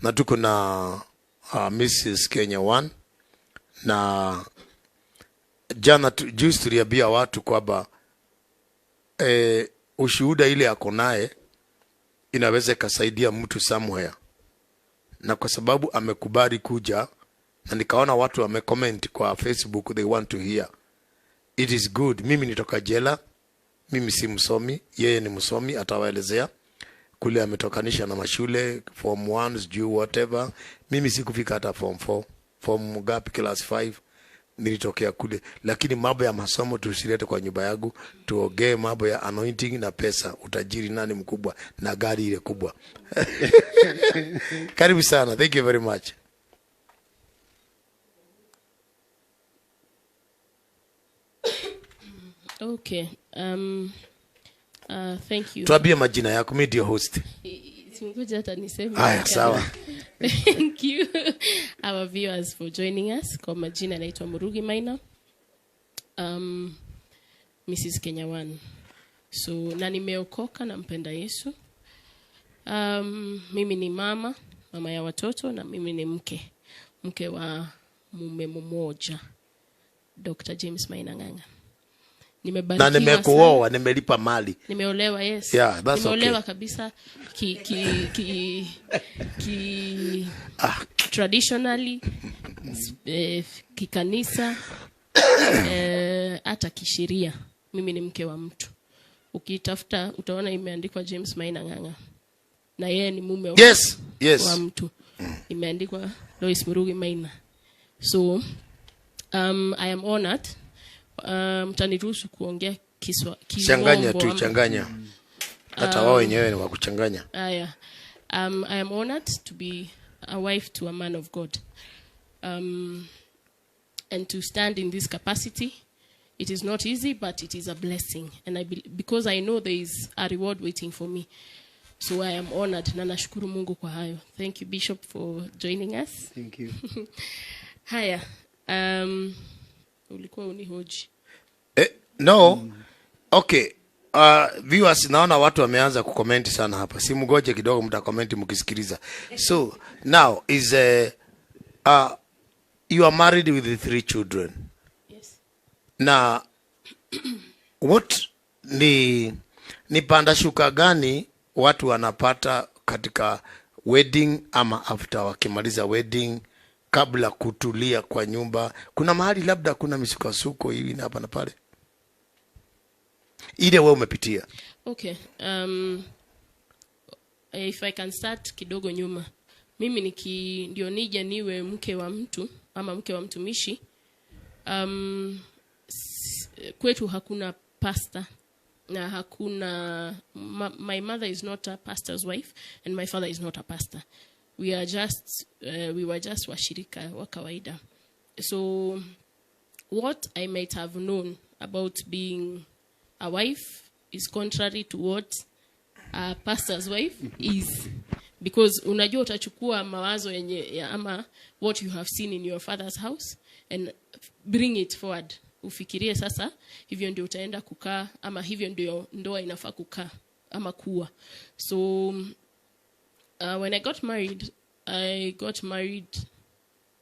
na tuko na Mrs. Kenya 1 na jana juzi tuliambia watu kwamba ushuhuda ile yako naye inaweza kusaidia mtu somewhere, na kwa sababu amekubali kuja, na nikaona watu wamecomment kwa Facebook, they want to hear. It is good. Mimi nitoka jela, mimi si msomi, yeye ni msomi, atawaelezea kule ametokanisha na mashule form 1 sijui whatever. Mimi sikufika hata form 4, form ngapi, class 5 nilitokea kule. Lakini mambo ya masomo tusilete kwa nyumba yangu, tuongee mambo ya anointing na pesa, utajiri nani mkubwa na gari ile kubwa. Karibu sana. Thank you very much. Okay. Thank you. Tuambie majina yako, mimi ndio host. Singoja hata niseme. Haya, sawa. Thank you our viewers for joining us. Kwa majina naitwa Murugi Maina. Mrs. Kenya 1. So na nimeokoka na mpenda Yesu. Mimi ni mama ya watoto, na mimi ni mke wa mume mmoja, Dr. James Maina Nganga. Na nimekuoa, nimelipa mali. Nimeolewa, yes. Yeah, that's nimeolewa okay. Kabisa traditionally, kikanisa, hata kisheria. Mimi ni mke wa mtu. Ukitafuta utaona imeandikwa James Maina Nganga. Na yeye ni mume wa, yes. wa mtu. Imeandikwa Lois Murugi Maina. So I am honored. Mtaniruhusu kuongea Changanya tu, changanya. Hata wao wenyewe ni wa kuchanganya. I am honored to be a wife to a man of God. And to stand in this capacity, it is not easy, but it is a blessing. And because I know there is a reward waiting for me. So I am honored. Na nashukuru Mungu kwa hayo. Thank you, Bishop, for joining us. Thank you. Haya. Ulikuwa unihoji. No. Okay. Viewers, naona watu wameanza kucomment sana hapa. Si mgoje kidogo, mtacomment mkisikiliza. So, now is you are married with 3 children. Yes. Na what ni panda shuka gani watu wanapata katika wedding ama after wakimaliza wedding, kabla kutulia kwa nyumba? Kuna mahali labda kuna misukasuko hivi na hapa na pale ile wewe umepitia? Okay. If I can start kidogo nyuma. Mimi ndio nije niwe mke wa mtu ama mke wa mtumishi. Kwetu hakuna pastor na hakuna my mother is not a pastor's wife and my father is not a pastor. We were just washirika wa kawaida. So what I might have known about being a wife is contrary to what a pastor's wife is, because unajua utachukua mawazo yenye ama what you have seen in your father's house and bring it forward. Ufikirie sasa hivyo ndio utaenda kukaa ama hivyo ndio ndoa inafaa kukaa ama kuwa. So when I got married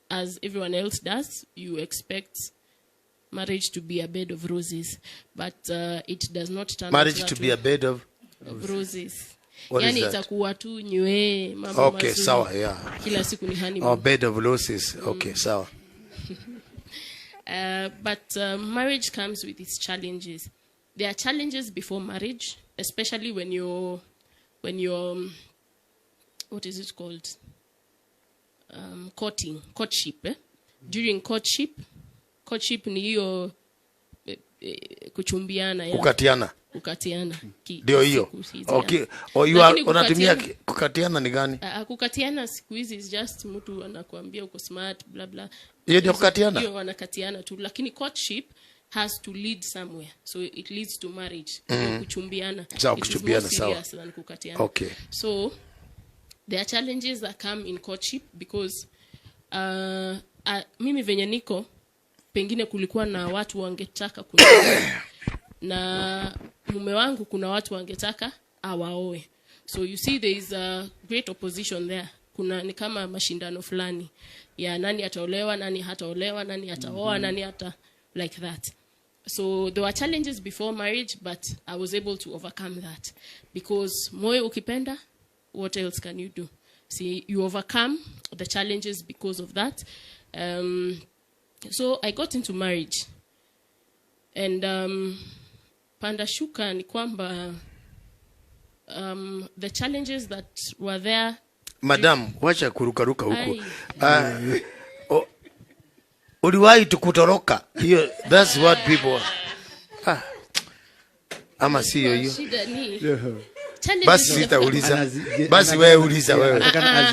as everyone else does. You expect marriage to be a bed of roses, but it does not turn marriage to be a bed of roses. Yani itakuwa tu nywe mambo okay, mazuri. Sawa, yeah. Kila siku ni honeymoon. Oh, bed of roses. Okay, sawa. But marriage comes with its challenges. There are challenges before marriage, especially when you're what is it called? Courtship. During courtship ni hiyo kuchumbiana ya kukatiana. Ndio hiyo. Okay. Unatumia kukatiana ni gani? Kukatiana siku hizi is just mtu anakuambia uko smart bla bla. Hiyo ndio kukatiana. Hiyo wanakatiana tu, lakini courtship has to lead somewhere. So it leads to marriage. Kuchumbiana. Sawa, kuchumbiana sawa. Okay. So there are challenges that come in courtship because mimi venye niko pengine kulikuwa na watu wangetaka kunioa na mume wangu kuna watu wangetaka awaoe. So you see there is a great opposition there kuna ni kama mashindano fulani ya nani ataolewa, nani hataolewa, nani ataoa, nani hata like that. So there were challenges before marriage, but I was able to overcome that because moyo ukipenda, what else can you do? See, you overcome the challenges because of that. So I got into marriage, and panda shuka ni kwamba the challenges that were there. Madam, wacha kurukaruka huko. Uliwahi tukutoroka. Hiyo, that's what people ama sio hiyo. Basi sitauliza. Basi wewe uliza wewe.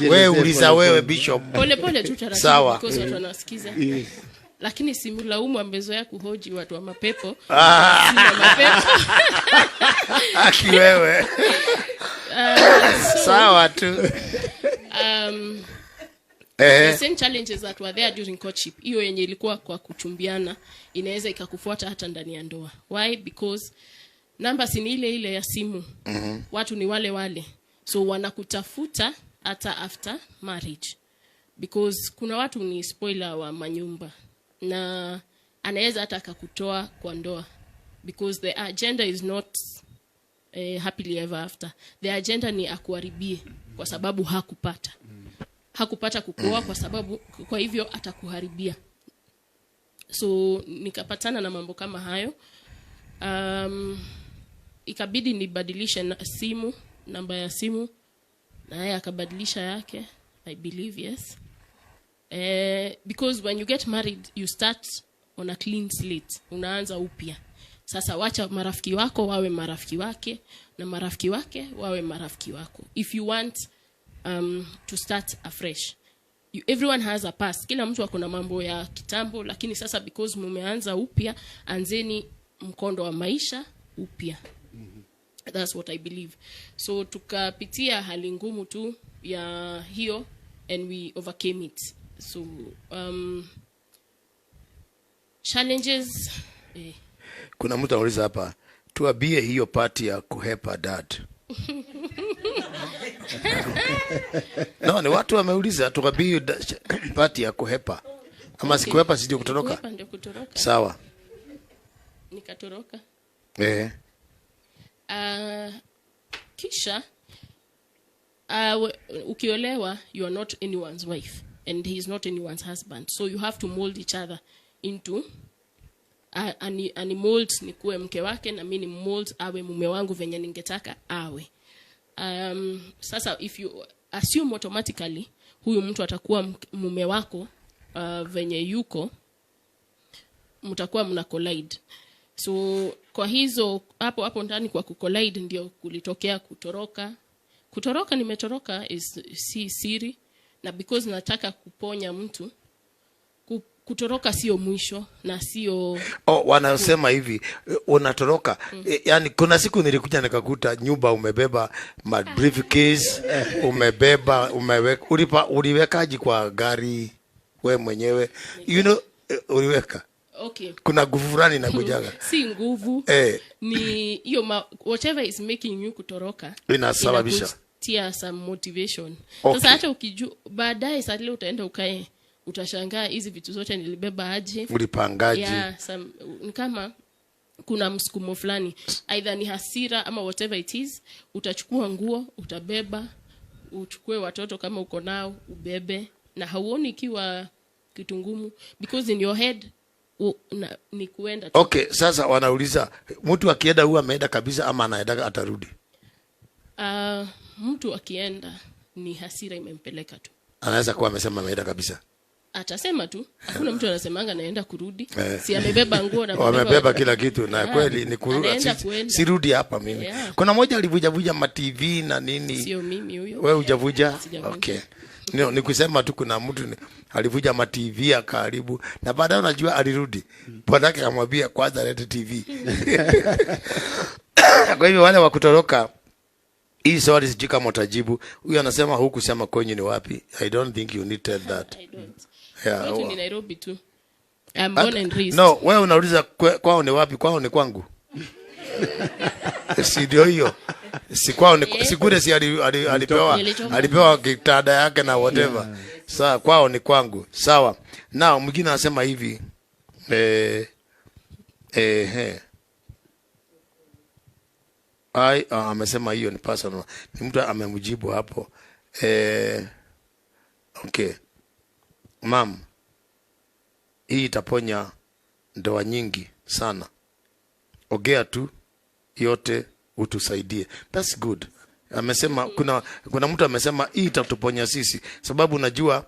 Wewe uliza wewe Bishop. Pole pole tu taratibu because watu wanasikiza. Lakini simulaumu amezoea kuhoji watu wa mapepo. Sina mapepo. Aki wewe. Sawa tu. The same challenges that were there during courtship, hiyo yenye ilikuwa kwa kuchumbiana inaweza ikakufuata hata ndani ya ndoa. Why? Because namba si ile ile ya simu. Watu ni wale wale. So wanakutafuta hata after marriage. Because kuna watu ni spoiler wa manyumba na anaweza hata akakutoa kwa ndoa. Because the agenda is not happily ever after. The agenda ni akuharibie kwa sababu hakupata kukuoa kwa sababu kwa hivyo atakuharibia. So nikapatana na mambo kama hayo. Ikabidi nibadilishe simu, namba ya simu, na yeye akabadilisha yake, I believe, yes. Because when you get married you start on a clean slate, unaanza upya. Sasa wacha marafiki wako wawe marafiki wake na marafiki wake wawe marafiki wako. If you want to start afresh, everyone has a past. Kila mtu akona mambo ya kitambo, lakini sasa because mumeanza upya, anzeni mkondo wa maisha upya. That's what I believe. So tukapitia hali ngumu tu ya hiyo and we overcame it. So challenges kuna mtu anauliza hapa, tuambie hiyo party ya kuhepa dad. No, ni watu wameuliza tuambie party ya kuhepa. Kama si kuhepa sio kutoroka. Kuhepa ndio kutoroka. Sawa. Nikatoroka. Kisha ukiolewa, you are not anyone's wife and he is not anyone's husband, so you have to mold each other into ani mold nikuwe mke wake na mimi ni mold awe mume wangu venye ningetaka awe. Sasa if you assume automatically huyu mtu atakuwa mume wako venye yuko, mtakuwa mna collide. So kwa hizo hapo ndani kwa kucollide ndio kulitokea kutoroka. Nimetoroka si siri, na because nataka kuponya mtu, kutoroka sio mwisho na sio wanasema hivi unatoroka. Yani kuna siku nilikuja nikakuta nyumba umebeba ma briefcase, uliwekaji kwa gari we mwenyewe, you know, uliweka. Okay. Kuna nguvu fulani inakujaga. Si nguvu. Ni hiyo whatever is making you kutoroka inasababisha tia some motivation. Sasa hata ukijua baadaye sasa leo utaenda ukae, utashangaa hizi vitu zote nilibeba aje, ulipangaje. Ni kama kuna msukumo fulani, either ni hasira ama whatever it is, utachukua nguo utabeba, uchukue watoto kama uko nao ubebe, na hauoni ikiwa kitu ngumu because in your head ni kuenda tu. Okay, sasa wanauliza mtu akienda huwa ameenda kabisa ama anaenda atarudi? Mtu akienda ni hasira imempeleka tu. Anaweza kuwa amesema ameenda kabisa. Atasema tu, hakuna mtu anasemanga naenda kurudi. Si amebeba nguo na amebeba kila kitu na kweli ni kurudi. Sirudi hapa mimi. Kuna mmoja alivuja ma TV na nini. Sio mimi huyo. Wewe hujavuja? Okay. Ni kusema tu kuna mtu alivuja ma TV akaribu na baadaye unajua alirudi. Bwana yake akamwambia kwanza lete TV. Kwa hivyo wale wa kutoroka, hii swali sijui kama utajibu. Huyu anasema huku sema kwenye ni wapi? I don't think you need to tell that. I don't. Yeah. Watu ni Nairobi tu. I'm born and raised. No, wewe unauliza kwao ni wapi? Kwao ni kwangu. Si ndio hiyo? Si kwao ni sikure, si alipewa kitada yake na whatever. Sawa, kwao ni kwangu. Sawa. Nao mwingine anasema hivi amesema hiyo ni personal. Ni mtu amemjibu hapo. Okay. Mam, hii itaponya ndoa nyingi sana. Ongea tu yote utusaidie. That's good. Amesema kuna mtu amesema hii itatuponya sisi, sababu unajua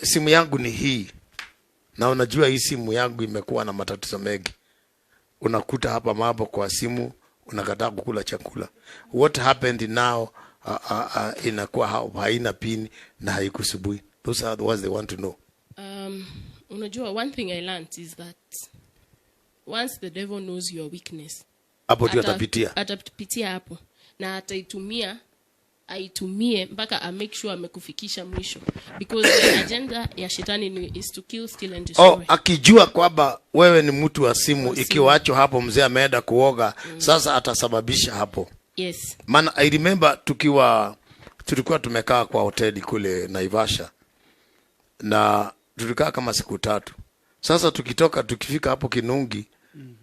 simu yangu ni hii. Na unajua hii simu yangu imekuwa na matatizo mengi. Unakuta hapa mambo kwa simu, unakataa kukula chakula. What happened now? Inakuwa haina pin na haikusubui. Those are the ones they want to know. Unajua, one thing I learned is that once the devil knows your weakness, hapo tu atapitia hapo na aitumie mpaka make sure amekufikisha mwisho, because the agenda ya shetani is to kill, steal and destroy. Akijua kwamba wewe ni mtu wa simu, ikiwacho hapo mzee ameenda kuoga, sasa atasababisha hapo. Yes. Maana I remember tulikuwa tumekaa kwa hoteli kule Naivasha, na tulikaa kama siku 3. Sasa tukifika hapo Kinungi,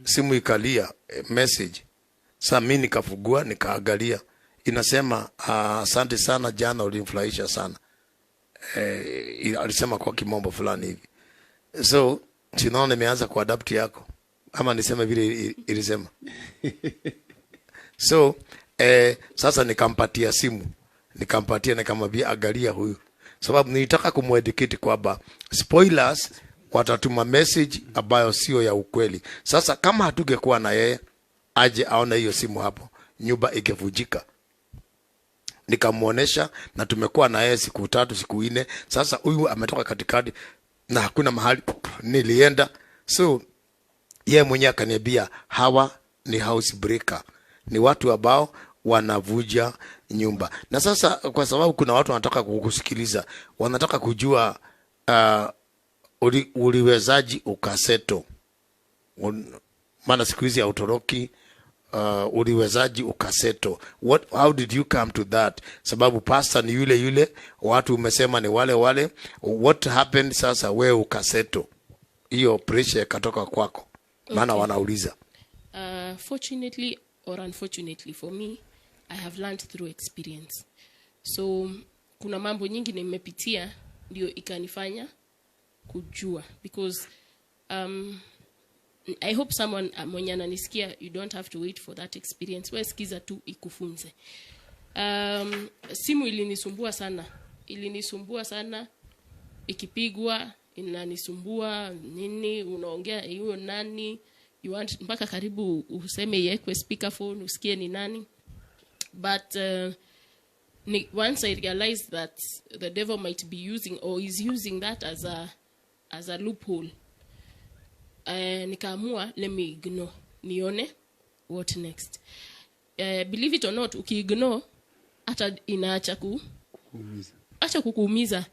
simu ikalia message. Sasa mimi nikafungua nikaangalia, inasema asante sana, jana ulinifurahisha sana. Alisema kwa kimombo fulani hivi. So tunaona nimeanza kuadapt yako, ama niseme vile ilisema. So sasa nikampatia simu, nikamwambia angalia huyu, sababu nilitaka kumueducate kwamba spoilers watatuma message ambayo sio ya ukweli. Sasa kama hatungekuwa na yeye aje aone hiyo simu hapo, nyumba ingevunjika. Nikamuonesha, na tumekuwa na yeye siku 3 siku 4. Sasa huyu ametoka katikati na hakuna mahali nilienda. So yeye mwenyewe akaniambia hawa ni house breaker, ni watu ambao wanavuja nyumba. Na sasa kwa sababu kuna watu wanataka kukusikiliza, wanataka kujua uliwezaji ukaseto. Maana siku hizi autoroki, uliwezaji ukaseto. How did you come to that? Sababu pastor ni yule, watu umesema ni wale. What happened sasa wewe ukaseto? Hiyo pressure katoka kwako. Maana wanauliza. Fortunately or unfortunately for me, I have learned through experience. So kuna mambo nyingi nimepitia ndio ikanifanya kujua, because I hope someone mwenye ananisikia, you don't have to wait for that experience. Wewe sikiza tu ikufunze. Simu ilinisumbua sana, ikipigwa inanisumbua nini, unaongea hiyo nani, you want mpaka karibu useme yekwe speakerphone usikie ni nani. But once I realized that the devil might be using or is using that as a loophole, nikaamua let me ignore, nione what next. Believe it or not, ukiignore hata inaacha kukuumiza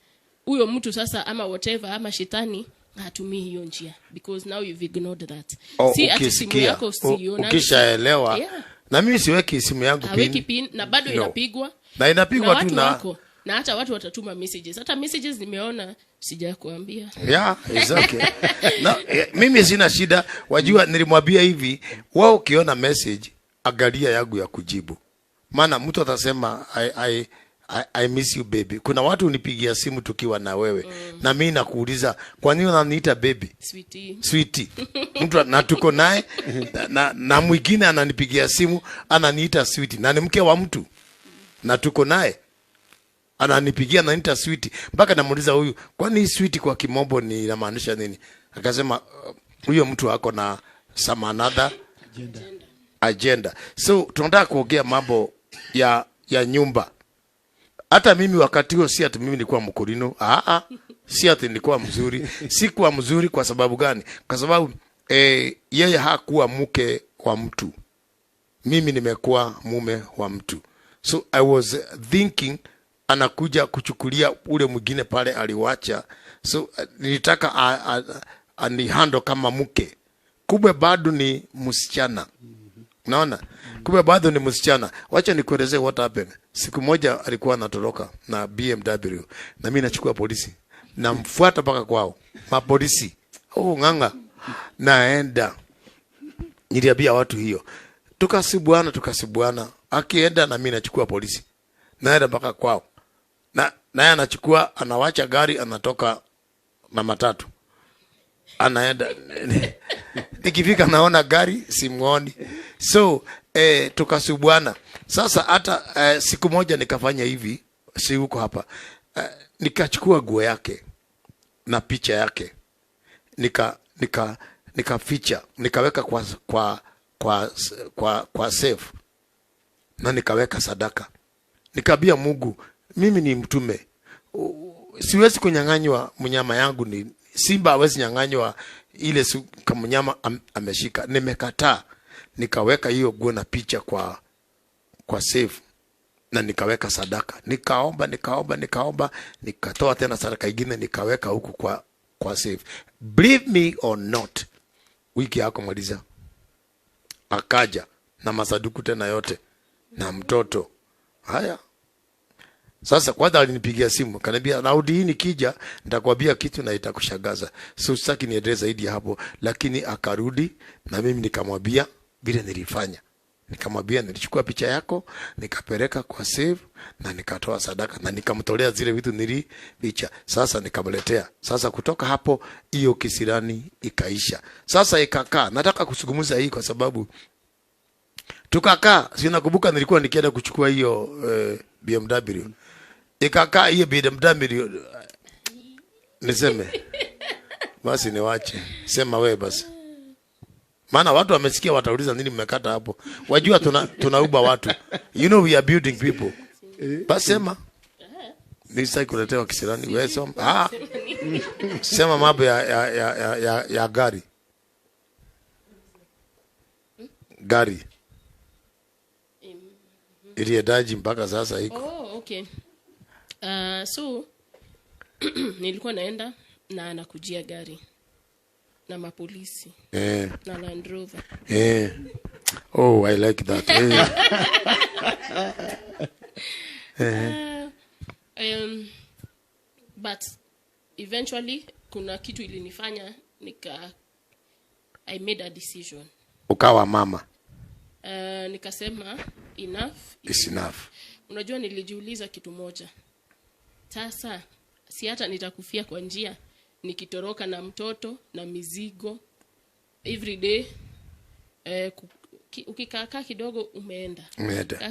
huyo mtu sasa, ama whatever, ama shetani hatumii hiyo njia, because now you've ignored that. Si simu yako siona, ukishaelewa. Yeah. Na mimi siweki simu yangu pin na bado inapigwa. Na inapigwa tu na hata watu watatuma messages. Hata messages nimeona sijakuambia. Yeah, it's okay. Mimi sina shida. Wajua nilimwambia hivi, wao ukiona message angalia yangu ya kujibu. Maana mtu atasema I miss you baby. Kuna watu unipigia simu tukiwa na wewe. Na mimi nakuuliza, kwa nini unaniita baby? Sweetie. Mtu na tuko naye na mwingine ananipigia simu ananiita sweetie. Na ni mke wa mtu. Na tuko naye ananipigia ananiita sweetie. Mpaka namuuliza huyu, kwani sweetie kwa kimombo ni inamaanisha nini? Akasema huyo mtu ako na some another agenda. So tunataka kuongea mambo ya nyumba. Hata mimi wakati huo si ati mimi nilikuwa mkurino. Si ati nilikuwa mzuri. Sikuwa mzuri kwa sababu gani? Kwa sababu yeye hakuwa mke wa mtu. Mimi nimekuwa mume wa mtu. So I was thinking anakuja kuchukulia ule mwingine pale aliwacha. So nilitaka anihando kama mke. Kumbe bado ni msichana. Naona kumbe bado ni msichana. Wacha nikuelezee what happened. Siku moja alikuwa anatoroka na BMW na mimi nachukua polisi. Namfuata mpaka kwao. Mapolisi. Nganga. Naenda. Niliambia watu hiyo. Tukasibuana. Akienda na mimi nachukua polisi. Naenda mpaka kwao. Naye anachukua, anawacha gari, anatoka na matatu. Anaenda. Nikifika naona gari simuoni. So tukasubuana. Sasa hata siku moja nikafanya hivi, si huko hapa. Nikachukua nguo yake na picha yake. Nikaficha, nikaweka kwa safe. Na nikaweka sadaka. Nikaambia Mungu, mimi ni mtume. Siwezi kunyang'anywa mnyama yangu, ni simba hawezi nyang'anywa ile kama mnyama ameshika. Nimekataa. Nikaweka hiyo nguo na picha kwa safe na nikaweka sadaka. Nikaomba, nikatoa tena sadaka nyingine nikaweka huku kwa safe. Believe me or not, wiki yako maliza akaja na masaduku tena yote na mtoto. Haya. Sasa kwanza alinipigia simu, kaniambia naudi hii nikija nitakwambia kitu na itakushangaza. So sitaki niendelee zaidi hapo, lakini akarudi na mimi nikamwambia vile nilifanya. Nikamwambia nilichukua picha yako, nikapeleka kwa save na nikatoa sadaka na nikamtolea zile vitu nilipicha. Sasa nikamletea. Sasa kutoka hapo hiyo kisirani ikaisha. Sasa ikakaa. Nataka kuzungumza hii kwa sababu tukakaa, si nakumbuka nilikuwa nikienda kuchukua hiyo BMW. Ikakaa hiyo BMW. Niseme basi niwache. Sema wewe basi. Maana watu wamesikia watauliza nini mmekata hapo. Wajua tunauba watu. You know we are building people. Basi sema. Nisai kuletewa kisirani. Wewe sema. Sema mambo ya gari. Gari. Iliendaje mpaka sasa iko? Oh, okay. So nilikuwa naenda na nakujia gari na mapolisi na Land Rover. Oh, I like that. But eventually kuna kitu ilinifanya I made a decision. Ukawa mama. Nikasema enough is enough. Unajua nilijiuliza kitu moja. Sasa si hata nitakufia kwa njia nikitoroka na mtoto na mizigo every day. Ukikaa kidogo umeenda.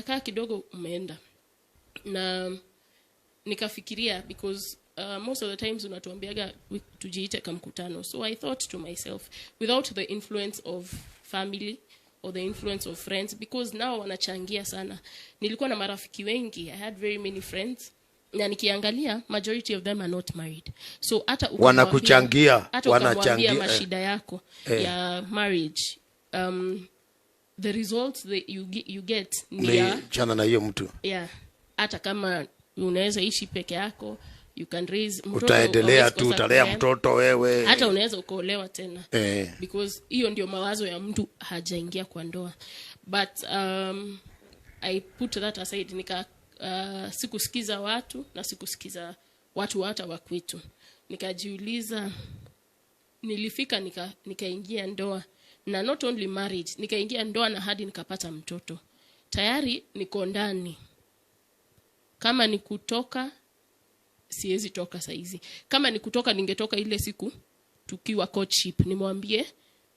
Kaa kidogo umeenda. Na nikafikiria because most of the times unatuambiaga tujiite kama mkutano. So I thought to myself, without the influence of family or the influence of friends, because now wanachangia sana. Nilikuwa na marafiki wengi. I had very many friends. Na nikiangalia majority of them are not married. So hata wanakuchangia, wanachangia mashida yako ya marriage. The results that you get ni chana na hiyo mtu. Yeah. Hata kama unaweza ishi peke yako, you can raise mtoto. Utaendelea tu, utalea mtoto wewe. Hata unaweza ukaolewa tena. Because hiyo ndio mawazo ya mtu hajaingia kwa ndoa. But I put that aside. Sikusikiza watu na sikusikiza watu hata wa kwetu. Nikajiuliza, nilifika nikaingia ndoa na not only marriage, nikaingia ndoa na hadi nikapata mtoto. Tayari niko ndani. Kama ni kutoka siwezi toka saizi. Kama ni kutoka ningetoka ile siku tukiwa courtship, nimwambie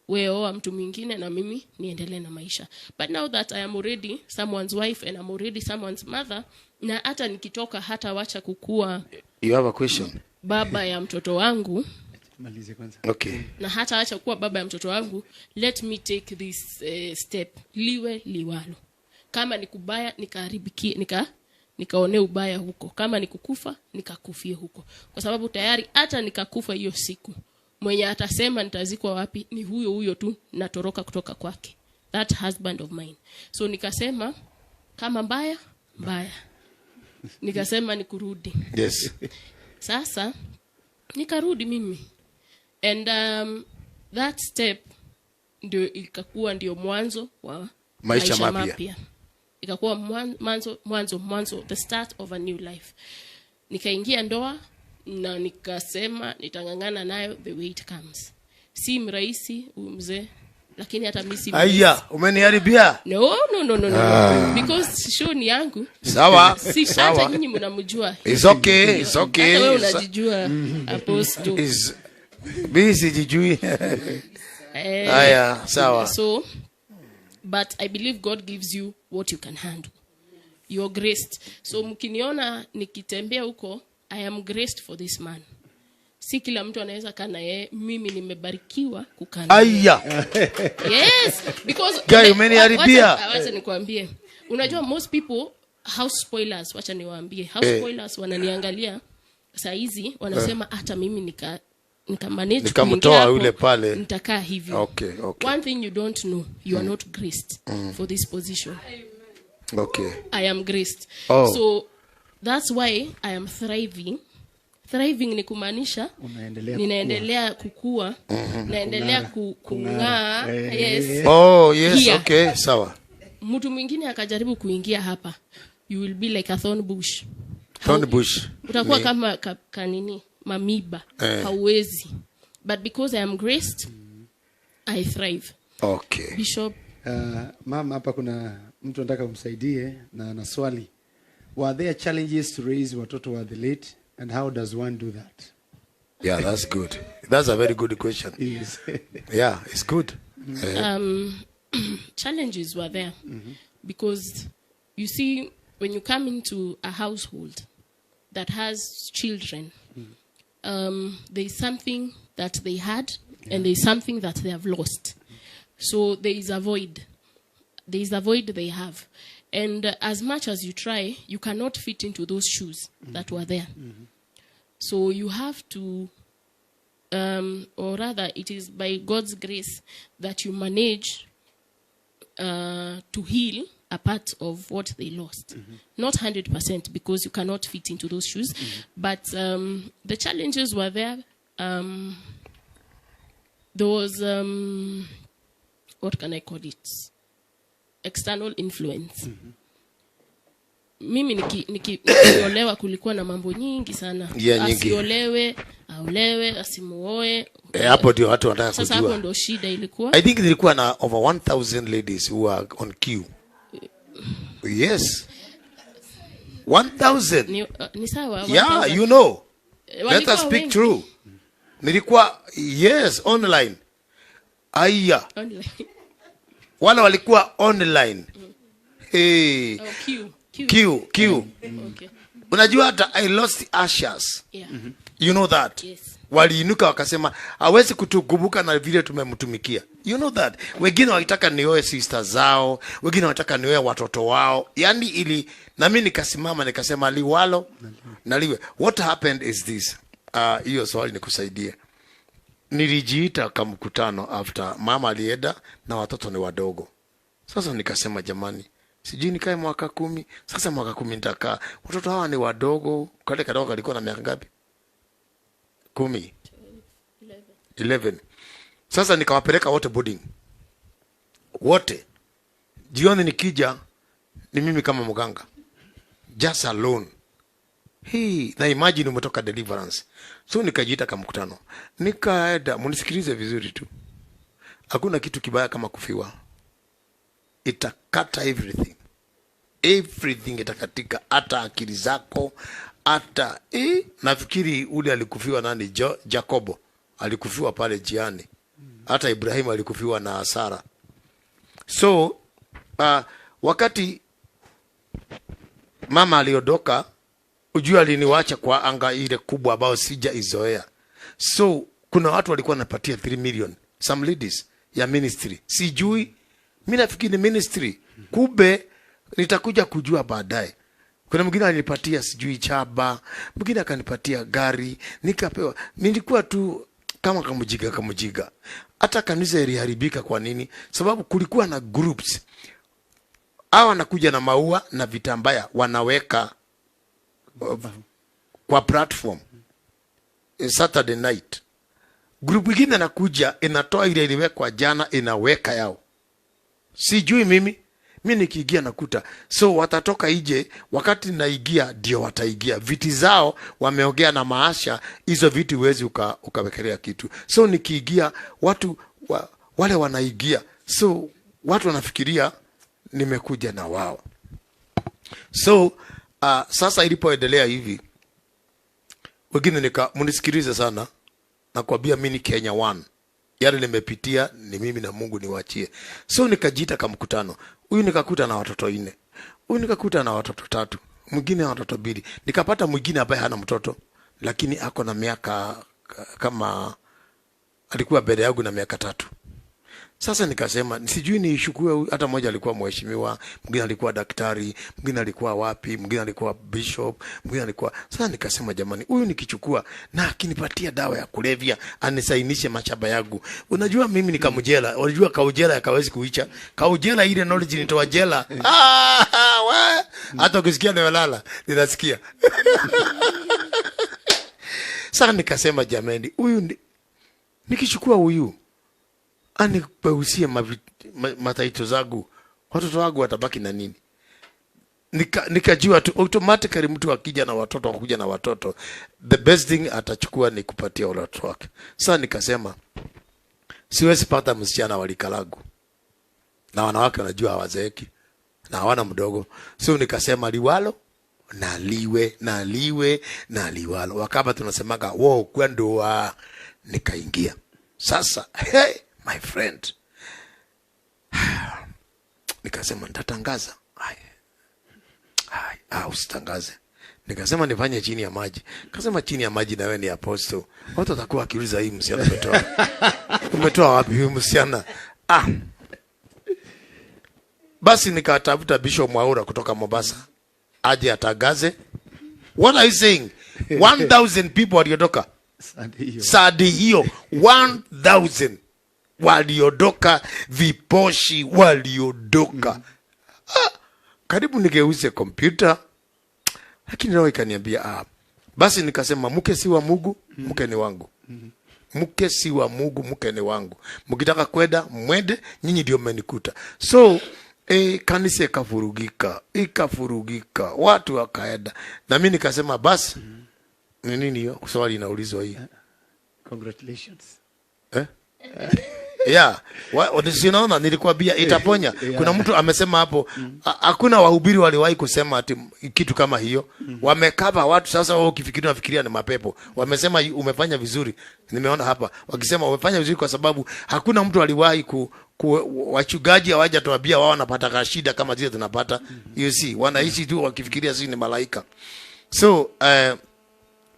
wewe oa mtu mwingine na mimi niendelee na maisha. But now that I am already someone's wife and I'm already someone's mother, na hata nikitoka hata wacha kukua. You have a question? Baba ya mtoto wangu. Malize kwanza. Okay. Na hata acha kuwa baba ya mtoto wangu, let me take this step, liwe liwalo. Kama ni kubaya nikaharibikie, nikaone ubaya huko. Kama ni kukufa nikakufie huko. Kwa sababu tayari hata nikakufa hiyo siku, mwenye atasema nitazikwa wapi ni huyo tu natoroka kutoka kwake. That husband of mine. So nikasema kama mbaya. Nikasema nikurudi. Yes. Sasa nikarudi mimi. And that step ndio ikakuwa ndio mwanzo wa maisha mapya. Ikakuwa mwanzo, the start of a new life. Nikaingia ndoa na nikasema nitangangana nayo the way it comes. Si mraisi mzee, lakini hata mimi si mraisi. Aya, umeniharibia. No. Because show ni yangu. Sawa. Si hata nyinyi mnamjua. It's okay. Hata wewe unajijua apostle. Mimi sijijui. Aya, sawa. So, but I believe God gives you what you can handle. You're graced. So mkiniona nikitembea huko, I am graced for this man. Si kila mtu anaweza kana yeye, mimi nimebarikiwa kukana. Aya. Yes, because Guy, umeniharibia. Wacha nikwambie. Unajua most people house spoilers, wacha niwaambie. House spoilers wananiangalia saa hizi wanasema hata mimi nikamanage nikamtoa yule pale nitakaa hivi. Okay. One thing you don't know, you are not graced for this position. Okay. I am graced. Oh. So that's why I am thriving. Thriving ni kumaanisha ninaendelea kukua, naendelea kung'aa. Yes. Oh, yes. Here. Okay, sawa. Mtu mwingine akajaribu kuingia hapa, you will be like a thorn bush. Thorn bush. Utakuwa kama kanini, mamiba. Hauwezi. But because I am graced, I thrive. Okay. Bishop. Mama, hapa kuna mtu anataka umsaidie na ana swali. Were there challenges to raise watoto wa the late, and how does one do that? Yeah, that's good. That's a very good question. Yes. Yeah, it's good. Challenges were there because you see, when you come into a household that has children, there is something that they had and there is something that they have lost. So there is a void. There is a void they have. And as much as you try, you cannot fit into those shoes that were there. So you have to, or rather, it is by God's grace that you manage to heal a part of what they lost. Not 100% because you cannot fit into those shoes. But the challenges were there. There was, what can I call it? External influence. Mimi nikiolewa kulikuwa na mambo nyingi sana. Asiolewe, aolewe, asimuoe. Hapo ndio watu wanataka kujua. Sasa hapo ndio shida ilikuwa. I think nilikuwa na over 1000 ladies who are on queue. Yes. 1000. Ni sawa. Yeah, you know. Let us speak true. Nilikuwa online. Aya. Online. Wale walikuwa online. Hey. Q. Okay. Unajua hata I lost ashes. Yeah. You know that? Yes. Waliinuka wakasema hawezi kutukumbuka na vile tumemtumikia. You know that? Wengine walitaka nioe sister zao, wengine wanataka nioe watoto wao. Yaani na mimi nikasimama nikasema liwalo na liwe. What happened is this. Hiyo swali nikusaidie. Nilijiita kama mkutano after mama alienda na watoto ni wadogo. Sasa nikasema jamani, sijui nikae mwaka 10. Sasa mwaka 10 nitakaa. Watoto hawa ni wadogo. Kale kadogo kalikuwa na miaka ngapi? 10. 11. Sasa nikawapeleka wote boarding. Wote. Jioni nikija ni mimi kama mganga. Just alone. Na imagine umetoka deliverance. So nikajiita kama mkutano. Nikaenda, munisikilize vizuri tu. Hakuna kitu kibaya kama kufiwa. Itakata everything. Everything itakatika, hata akili zako, hata nafikiri ule alikufiwa nani? Jacobo alikufiwa pale jiani. Hata Ibrahim alikufiwa na Sara. So wakati mama aliondoka, ujua aliniwacha kwa anga ile kubwa ambao sijaizoea. So kuna watu walikuwa wanapatia 3 million, some ladies ya ministry. Sijui, mimi nafikiri ni ministry. Kumbe nitakuja kujua baadaye. Kuna mwingine alinipatia sijui chaba, mwingine akanipatia gari, nikapewa. Nilikuwa tu kama kamujiga. Hata kanisa iliharibika. Kwa nini? Sababu kulikuwa na groups. Hao wanakuja na maua na vitambaya wanaweka kwa platform. Saturday night. Group nyingine inakuja inatoa ile iliwekwa jana inaweka yao. Sijui mimi. Mimi nikiingia nakuta, so watatoka nje, wakati naigia ndio wataigia viti zao, wameongea na maasha, hizo viti huwezi ukawekelea kitu. So nikiingia watu wale wanaigia, so watu wanafikiria nimekuja na wao. So sasa ilipoendelea hivi, wengine mnisikilize sana, nakwambia mimi ni Kenya one. Yale nimepitia ni mimi na Mungu niwachie. So nikajiita kama mkutano. Huyu nikakuta na watoto 4. Huyu nikakuta na watoto 3. Mwingine na watoto 2. Nikapata mwingine ambaye hana mtoto, lakini ako na miaka kama alikuwa mbele yangu na miaka 3. Sasa nikasema sijui nishukue, hata mmoja alikuwa mheshimiwa, mwingine alikuwa daktari, mwingine alikuwa wapi, mwingine alikuwa bishop, mwingine alikuwa. Sasa nikasema jamani, huyu nikichukua na akinipatia dawa ya kulevya, anisainishe mashamba yangu. Unajua mimi nikamjela. Unajua kaujela yakawezi kuicha. Kaujela ile knowledge nitoa jela. Hata ukisikia nimelala, ninasikia. Sasa nikasema jamani, huyu nikichukua huyu anipeusie mataito zangu, watoto wangu watabaki na nini? Nikajua tu automatically mtu akija na watoto, akuja na watoto, the best thing atachukua ni kupatia watoto wake. Sasa nikasema siwezi pata msichana walikalagu, na wanawake wanajua hawazeeki na hawana mdogo. So nikasema liwalo na liwe na liwe na liwalo, wakaba tunasemaga wow kwendo nikaingia. Sasa hey my friend, nikasema nitatangaza. Usitangaze. Nikasema nifanye chini ya maji. Nikasema chini ya maji na wewe ni apostle, watu watakuwa wakiuliza hii msichana umetoa wapi huyu msichana? Basi nikatafuta Bishop Mwaura kutoka Mombasa aje atangaze. What are you saying? 1000 people waliodoka Sadi hiyo 1000 waliodoka, viposhi waliodoka. Karibu nigeuze kompyuta, lakini roho ikaniambia basi nikasema mke si wa Mungu, mke ni wangu. Mke si wa Mungu, mke ni wangu. Mkitaka kwenda mwende, nyinyi ndio mmenikuta. So kanisa ikafurugika, watu wakaenda, na mimi nikasema basi ni nini hiyo swali inaulizwa hii? Congratulations. Yeah, unaona nilikwambia itaponya. Kuna mtu amesema hapo, hakuna wahubiri waliwahi kusema ati kitu kama hiyo. Wamekaba watu. Sasa wao ukifikiria ni mapepo. Wamesema umefanya vizuri. Nimeona hapa wakisema umefanya vizuri kwa sababu hakuna mtu aliwahi wachungaji hawajatuambia wao wanapata shida kama zile tunapata. You see, wanaishi tu wakifikiria sisi ni malaika. So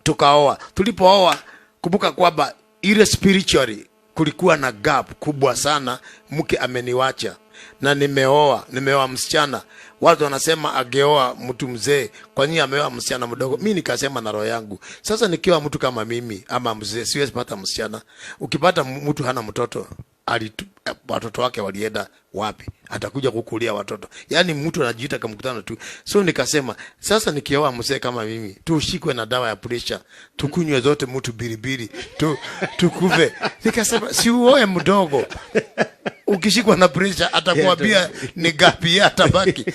tukaoa. Tulipooa, kumbuka kwamba ile spiritually kulikuwa na gap kubwa sana. Mke ameniwacha na nimeoa msichana. Watu wanasema ageoa mtu mzee, kwa nini ameoa msichana mdogo? Mimi nikasema na roho yangu, sasa nikiwa mtu kama mimi ama mzee siwezi pata msichana. Ukipata mtu hana mtoto, watoto wake walienda wapi? Atakuja kukulia watoto. Yaani mtu anajiita kama mkutano tu. So nikasema sasa nikioa mzee kama mimi, tushikwe na dawa ya pressure, tukunywe zote mtu bilibili, tukuve. Nikasema si uoe mdogo. Ukishikwa na pressure atakwambia ni gapi atabaki.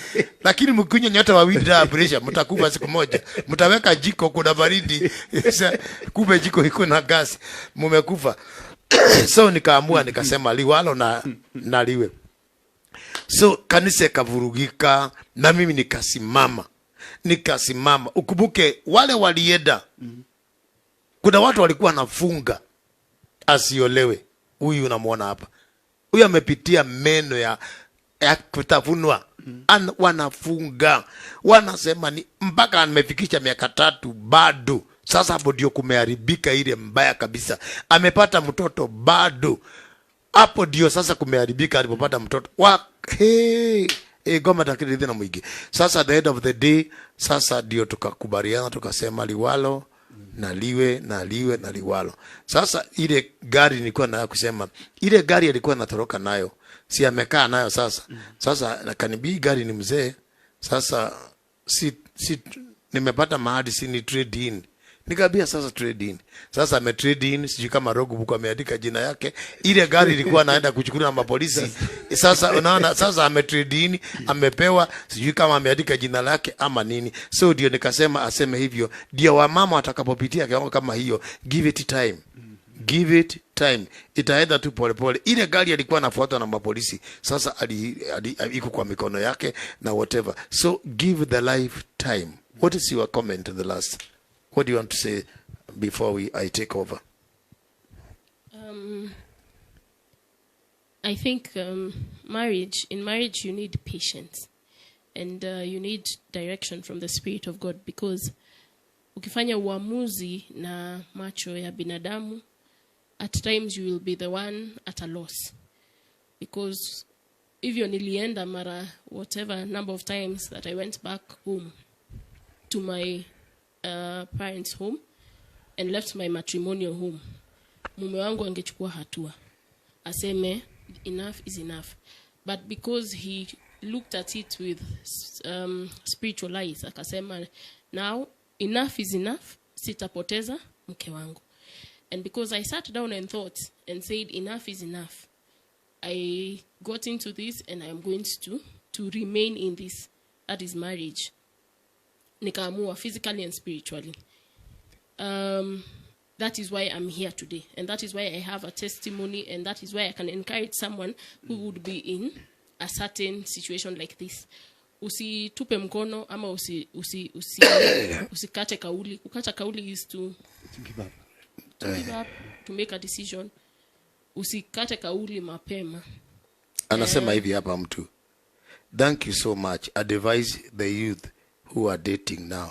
Lakini mkunywe nyote wawili dawa ya pressure, mtakufa siku moja. Mtaweka jiko kuna baridi, kumbe jiko iko na gas, mmekufa. So nikaamua nikasema liwalo na liwe. So kanisa ikavurugika na mimi nikasimama. Ukumbuke wale walienda, kuna watu walikuwa nafunga asiolewe. Huyu unamuona hapa, huyu amepitia meno ya kutafunwa. Wanafunga, wanasema ni mpaka amefikisha miaka 3 bado. Sasa hapo ndio kumeharibika ile mbaya kabisa. Amepata mtoto bado, hapo ndio sasa kumeharibika alipopata mtoto. Goma takirithi na mwigi. Sasa at the end of the day, sasa ndio tukakubaliana tukasema liwalo na liwe na liwe na liwalo. Sasa ile gari nilikuwa na kusema, ile gari alikuwa anatoroka nayo, si amekaa nayo sasa. Sasa nakanibii gari ni mzee. Sasa si nimepata mahali, si ni trade in. Nikaambia sasa trade in. Sasa ame trade in, sijui kama logbook ameandika jina yake. Ile gari ilikuwa naenda kuchukuliwa na mapolisi. Sasa unaona, sasa ame trade in, amepewa, sijui kama ameandika jina lake ama nini. So ndio nikasema aseme hivyo. Ndio wamama watakapopitia kiwango kama hiyo, give it time. Give it time. Itaenda tu polepole. Ile gari alikuwa anafuatwa na mapolisi. Sasa iko kwa mikono yake na whatever. So give the life time. What is your comment on the last? What do you want to say before I take over? I think in marriage you need patience. And you need direction from the Spirit of God. Because ukifanya uamuzi na macho ya binadamu, at times you will be the one at a loss. Because hivyo nilienda mara whatever number of times that I went back home to my parents' home and left my matrimonial home. Mume wangu angechukua hatua. Aseme enough is enough. But because he looked at it with spiritual eyes, akasema now enough is enough, sitapoteza mke wangu. And because I sat down and thought and said enough is enough, I got into this and I am going to remain in this. That is marriage. Nikaamua physically and spiritually. That is why I'm here today. And that is why I have a testimony, and that is why I can encourage someone who would be in a certain situation like this. Usitupe mkono ama usikate kauli. Kukata kauli is to give up. To give up, to make a decision. Usikate kauli mapema. Anasema hivi hapa mtu. Thank you so much. Advise the youth who are dating now.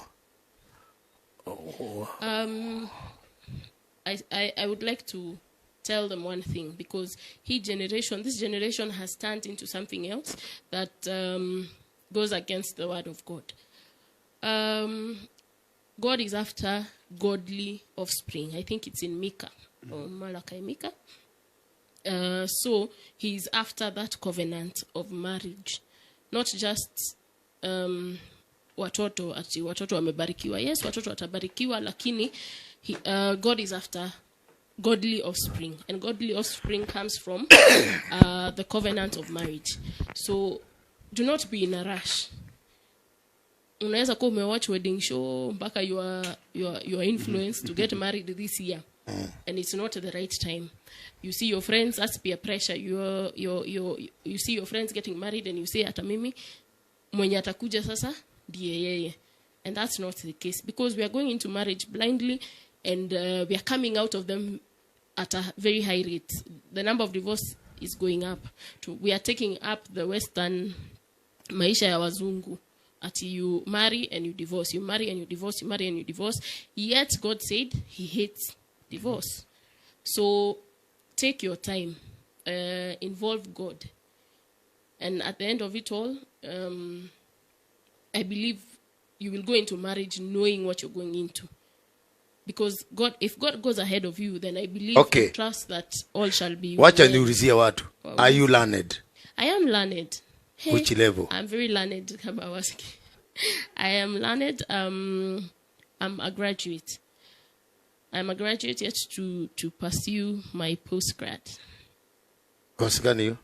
I would like to tell them one thing, because this generation has turned into something else that goes against the word of God. God is after godly offspring. I think it's in Micah, or Malachi Micah. So he's after that covenant of marriage. Not just watoto wamebarikiwa. Yes, watoto watabarikiwa, lakini God is after godly offspring. And godly offspring comes from the covenant of marriage. So do not be in a rush. Unaweza kuwa umewatch wedding show mpaka you are influenced to get married this year, and it's not the right time. You see your friends, as peer pressure, you see your friends getting married and you say hata mimi mwenye atakuja sasa ndiye yeye. And that's not the case, because we are going into marriage blindly, and we are coming out of them at a very high rate. The number of divorce is going up. We are taking up the Western maisha ya wazungu. You marry and you divorce, you marry and you divorce, you marry and you divorce. Yet God said he hates divorce. So take your time, involve God. And at the end of it all, I believe you will go into marriage knowing what you're going into. Because if God goes ahead of you, then I believe and trust that all shall be well. Wacha niulizie watu. Are you learned? I am learned. Hey, which level? I'm very learned. I am learned. I'm a graduate. I'm a graduate yet to pursue my postgrad. Course gani hiyo?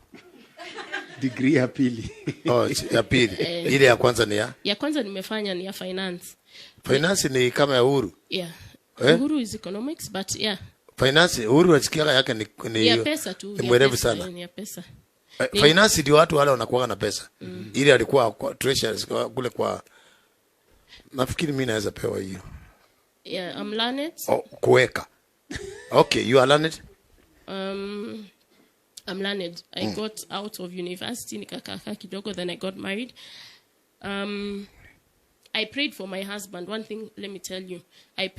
Degree ya pili. Oh, ya pili. Ile ya kwanza ni ya? Ya kwanza nimefanya ni ya finance. Finance ni kama ya Uhuru? Yeah. Uhuru is economics, but yeah. Finance, Uhuru asikia yake ni ya pesa tu. Ni mwerevu sana. Ni ya pesa. Finance ndio watu wale wanakuwa na pesa. Ile alikuwa kwa treasury kule kwa, nafikiri mimi naweza pewa hiyo. Yeah, I'm learned. Oh, kuweka. Okay, you are learned? I'm learned. I got out of university nikakaa kidogo, then I got married. I prayed for my husband. One thing, let me tell you. I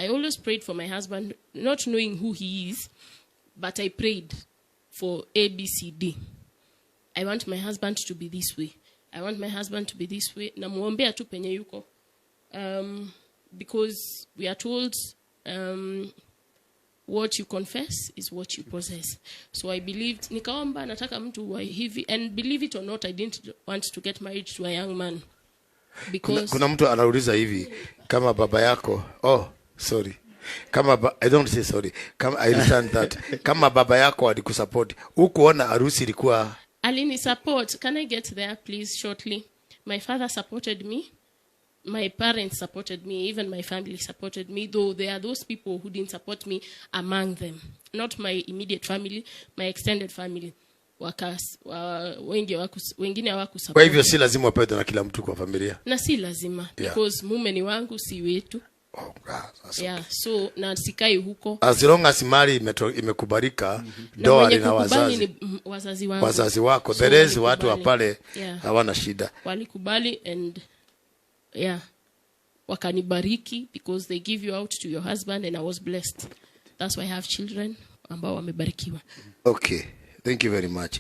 always prayed for my husband, not knowing who he is, but I prayed for A, B, C, D. I want my husband to be this way. I want my husband to be this way. Namuombea tu penye yuko. Because we are told what you confess is what you possess. So I believed, nikaomba nataka mtu wa hivi, and believe it or not, I didn't want to get married to a young man. Because kuna mtu anauliza hivi kama baba yako sorry kama I don't say sorry kama I return that kama baba yako alikusupport hukuona harusi ilikuwa alini support. Can I get there please shortly? My father supported me, my parents supported me, even my family supported me, though there are those people who didn't support me among them, not my immediate family, my extended family. Wengine hawakusupport. Kwa hivyo si lazima upende na kila mtu kwa familia. Na si lazima, because mume ni wangu, si wetu. Yeah, so na sikai huko. As long as mali imekubalika, ndoa ina wazazi wangu. Wazazi wako. So, there is watu wa pale hawana shida. Walikubali and wakanibariki because they give you out to your husband, and I was blessed. That's why I have children ambao wamebarikiwa. Okay. Thank you very much.